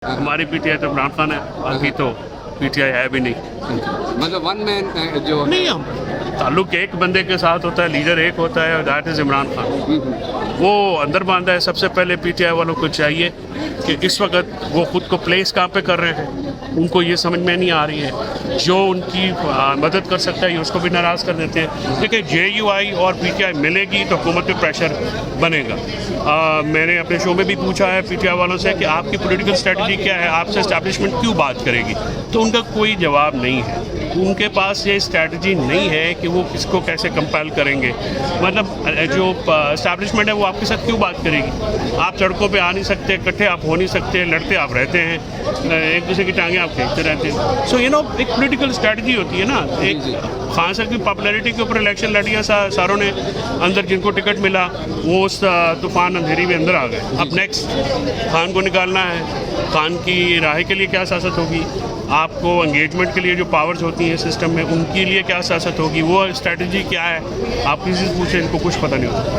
हमारी पीटीआई तो इमरान खान है, बाकी तो पीटीआई है भी नहीं। मतलब वन मैन जो नहीं, हम ताल्लुक एक बंदे के साथ होता है, लीडर एक होता है, दैट इज़ इमरान खान। वो अंदर बांधा है। सबसे पहले पीटीआई वालों को चाहिए कि इस वक्त वो खुद को प्लेस कहाँ पे कर रहे हैं, उनको ये समझ में नहीं आ रही है। जो उनकी मदद कर सकता है ये उसको भी नाराज़ कर देते हैं। देखिए, JUI और पीटीआई मिलेगी तो हुकूमत पे प्रेशर बनेगा। मैंने अपने शो में भी पूछा है पीटीआई वालों से कि आपकी पॉलिटिकल स्ट्रेटजी क्या है, आपसे एस्टैब्लिशमेंट क्यों बात करेगी, तो उनका कोई जवाब नहीं है। उनके पास ये स्ट्रैटेजी नहीं है कि वो किसको कैसे कंपेल करेंगे। मतलब जो एस्टैब्लिशमेंट है वो आपके साथ क्यों बात करेगी। आप सड़कों पे आ नहीं सकते, इकट्ठे आप हो नहीं सकते, लड़ते आप रहते हैं, एक दूसरे की टांगें आप खींचते रहते हैं। सो एक पॉलिटिकल स्ट्रैटेजी होती है ना। एक खान साहब की पॉपुलैरिटी के ऊपर इलेक्शन लड़ियाँ सारों ने अंदर, जिनको टिकट मिला वो उस तूफान अंधेरी में अंदर आ गए। अब नेक्स्ट खान को निकालना है। खान की राह के लिए क्या सियासत होगी, आपको एंगेजमेंट के लिए जो पावर्स होती हैं सिस्टम में उनके लिए क्या सियासत होगी, वो स्ट्रैटेजी क्या है, आप किसी से पूछें, इनको कुछ पता नहीं होता।